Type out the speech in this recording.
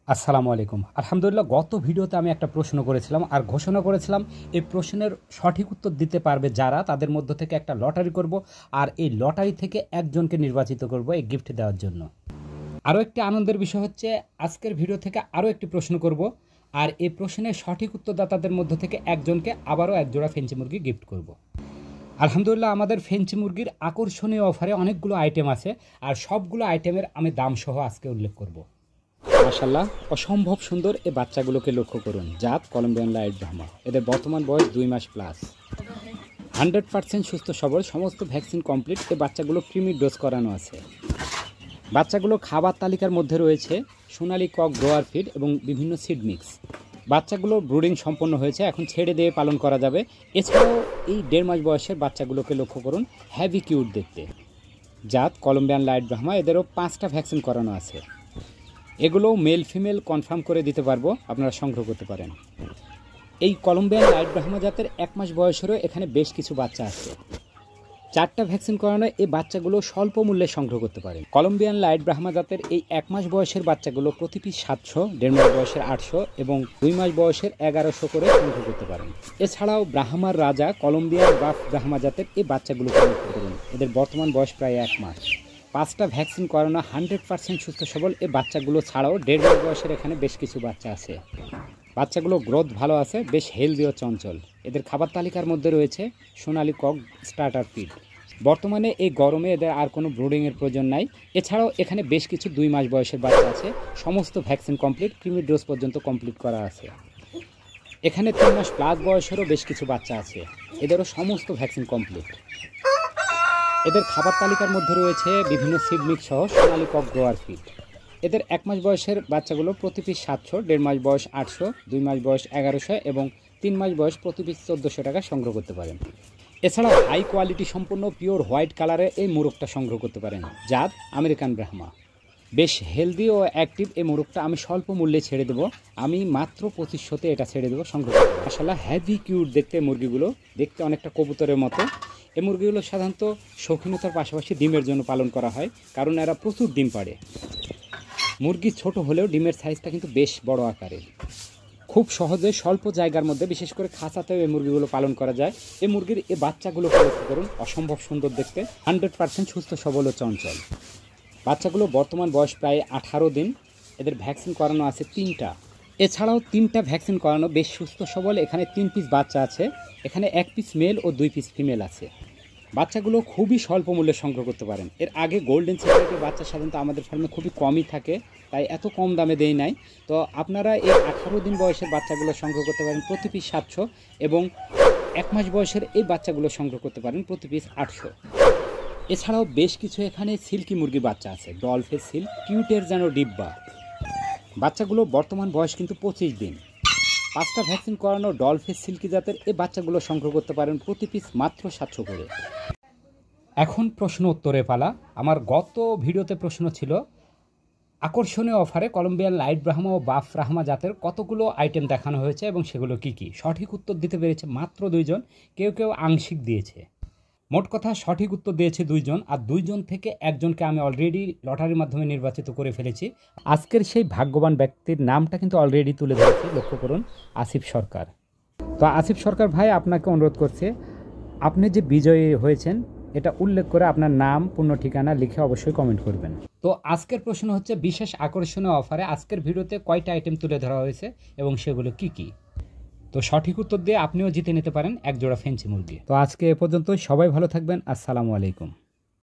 আসসালামু আলাইকুম। আলহামদুলিল্লাহ, গত ভিডিওতে আমি একটা প্রশ্ন করেছিলাম আর ঘোষণা করেছিলাম এই প্রশ্নের সঠিক উত্তর দিতে পারবে যারা, তাদের মধ্য থেকে একটা লটারি করব আর এই লটারি থেকে একজনকে নির্বাচিত করব এই গিফট দেওয়ার জন্য। আরও একটি আনন্দের বিষয় হচ্ছে আজকের ভিডিও থেকে আরও একটি প্রশ্ন করব আর এই প্রশ্নের সঠিক উত্তরদাতাদের মধ্য থেকে একজনকে আবারও এক জোড়া ফেঞ্চি মুরগি গিফট করব। আলহামদুলিল্লাহ, আমাদের ফেঞ্চি মুরগির আকর্ষণীয় অফারে অনেকগুলো আইটেম আছে আর সবগুলো আইটেমের আমি দামসহ আজকে উল্লেখ করব। মাশাআল্লাহ, অসম্ভব সুন্দর এই বাচ্চাগুলোকে লক্ষ্য করুন। জাত কলম্বিয়ান লাইট ব্রাহ্মা। এদের বর্তমান বয়স 2 মাস প্লাস। 100% সুস্থ সবল, সমস্ত ভ্যাকসিন কমপ্লিট। এই বাচ্চাগুলো ক্রিমি ডোজ করানো আছে। বাচ্চাগুলো খাবার তালিকার মধ্যে রয়েছে সোনালী কক গ্রোয়ার ফিড এবং বিভিন্ন সিড মিক্স। বাচ্চাগুলো ব্রুডিং সম্পন্ন হয়েছে, এখন ছেড়ে দিয়ে পালন করা যাবে। এছাড়াও এই 1.5 মাস বয়সের বাচ্চাগুলোকে লক্ষ্য করুন, হ্যাভি কিউট দেখতে। জাত কলম্বিয়ান লাইট ব্রাহ্মা। এদেরও 5টা ভ্যাকসিন করানো আছে। এগুলো মেল ফিমেল কনফার্ম করে দিতে পারবো, আপনারা সংগ্রহ করতে পারেন। এই কলম্বিয়ান লাইট ব্রাহ্মা জাতের 1 মাস বয়সেরও এখানে বেশ কিছু বাচ্চা আছে। 4টা ভ্যাকসিন করানো এই বাচ্চাগুলো স্বল্প মূল্যে সংগ্রহ করতে পারেন। কলম্বিয়ান লাইট ব্রাহ্মা জাতের এই 1 মাস বয়সের বাচ্চাগুলো প্রতি পিস 700, 1.5 মাস বয়সের 800 এবং 2 মাস বয়সের 1100 করে সংগ্রহ করতে পারেন। এছাড়াও ব্রাহ্মার রাজা কলম্বিয়ান বাফ ব্রাহ্মা জাতের এই বাচ্চাগুলো সংগ্রহ করুন। এদের বর্তমান বয়স প্রায় 1 মাস। 5টা ভ্যাকসিন করানো 100% সুস্থ সবল এই বাচ্চাগুলো ছাড়াও 1.5 মাস বয়সের এখানে বেশ কিছু বাচ্চা আছে। বাচ্চাগুলো গ্রোথ ভালো আছে, বেশ হেলদি ও চঞ্চল। এদের খাবার তালিকার মধ্যে রয়েছে সোনালী কক স্টার্টার ফিড। বর্তমানে এই গরমে এদের আর কোনো ব্রুডিংয়ের প্রয়োজন নাই। এছাড়াও এখানে বেশ কিছু 2 মাস বয়সের বাচ্চা আছে। সমস্ত ভ্যাকসিন কমপ্লিট, ক্রিমি ডোজ পর্যন্ত কমপ্লিট করা আছে। এখানে 3 মাস প্লাস বয়সেরও বেশ কিছু বাচ্চা আছে। এদেরও সমস্ত ভ্যাকসিন কমপ্লিট। এদের খাবার তালিকার মধ্যে রয়েছে বিভিন্ন সিড মিক্স সহ সোনালী কক গ্রোয়ার ফিড। এদের 1 মাস বয়সের বাচ্চাগুলো প্রতি পিস 700, 1.5 মাস বয়স 800, 2 মাস বয়স 1100 এবং 3 মাস বয়স প্রতি পিস 1400 টাকা সংগ্রহ করতে পারেন। এছাড়াও হাই কোয়ালিটি সম্পন্ন পিওর হোয়াইট কালারে এই মোরগটা সংগ্রহ করতে পারেন। জাত আমেরিকান ব্রাহ্মা। বেশ হেলদি ও অ্যাক্টিভ এই মোরগটা আমি স্বল্প মূল্যে ছেড়ে দেবো। আমি মাত্র 2500-তে এটা ছেড়ে দেবো সংগ্রহ করতে। মাশাআল্লাহ, হ্যাভি কিউট দেখতে মুরগিগুলো, দেখতে অনেকটা কবুতরের মতো। এই মুরগিগুলো সাধারণত শৌখিনতার পাশাপাশি ডিমের জন্য পালন করা হয়, কারণ এরা প্রচুর ডিম পাড়ে। মুরগি ছোট হলেও ডিমের সাইজটা কিন্তু বেশ বড় আকারের। খুব সহজে স্বল্প জায়গার মধ্যে, বিশেষ করে খাঁচাতেও এই মুরগিগুলো পালন করা যায়। এই মুরগির এই বাচ্চাগুলোকে লক্ষ্য করুন, অসম্ভব সুন্দর দেখতে, 100% সুস্থ সবল ও চঞ্চল। বাচ্চাগুলো বর্তমান বয়স প্রায় 18 দিন। এদের ভ্যাকসিন করানো আছে 3টা। এছাড়াও 3টা ভ্যাকসিন করানো, বেশ সুস্থ সবল। এখানে 3 পিস বাচ্চা আছে। এখানে 1 পিস মেল ও 2 পিস ফিমেল আছে। বাচ্চাগুলো খুবই স্বল্প মূল্যে সংগ্রহ করতে পারেন। এর আগে গোল্ডেন সিক্রেটের বাচ্চা সাধারণত আমাদের ফার্মে খুবই কমই থাকে, তাই এত কম দামে দেই নাই। তো আপনারা এই 18 দিন বয়সের বাচ্চাগুলো সংগ্রহ করতে পারেন প্রতি পিস 700 এবং 1 মাস বয়সের এই বাচ্চাগুলো সংগ্রহ করতে পারেন প্রতি পিস 800। এছাড়াও বেশ কিছু এখানে সিল্কি মুরগি বাচ্চা আছে, ডলফেস সিল্ক, কিউটের যেন ডিব্বা। বাচ্চাগুলো বর্তমান বয়স কিন্তু 25 দিন। 5টা ভ্যাকসিন করানো ডলফেস সিল্কি জাতের এই বাচ্চাগুলো সংগ্রহ করতে পারেন প্রতি পিস মাত্র 700 করে। এখন প্রশ্ন উত্তরে পালা। আমার গত ভিডিওতে প্রশ্ন ছিল আকর্ষণীয় অফারে কলম্বিয়ান লাইট ব্রাহ্মা ও বাফ ব্রাহ্মা জাতের কতগুলো আইটেম দেখানো হয়েছে এবং সেগুলো কি কি। সঠিক উত্তর দিতে পেরেছে মাত্র 2 জন, কেউ কেউ আংশিক দিয়েছে। মোট কথা সঠিক উত্তর দিয়েছে 2 জন, আর 2 জন থেকে একজনকে আমি অলরেডি লটারির মাধ্যমে নির্বাচিত করে ফেলেছি। আজকের সেই ভাগ্যবান ব্যক্তির নামটা কিন্তু অলরেডি তুলে ধরেছি, লক্ষ্য করুন, আসিফ সরকার। তো আসিফ সরকার ভাই, আপনাকে অনুরোধ করছে, আপনি যে বিজয়ী হয়েছেন এটা উল্লেখ করে আপনার নাম, পূর্ণ ঠিকানা লিখে অবশ্যই কমেন্ট করবেন। তো আজকের প্রশ্ন হচ্ছে বিশেষ আকর্ষণীয় অফারে আজকের ভিডিওতে কয়টা আইটেম তুলে ধরা হয়েছে এবং সেগুলো কি কি। তো সঠিক উত্তর দিয়ে আপনিও জিতে নিতে পারেন এক জোড়া ফেঞ্চি মুরগি। তো আজকে এ পর্যন্ত, সবাই ভালো থাকবেন। আসসালামু আলাইকুম।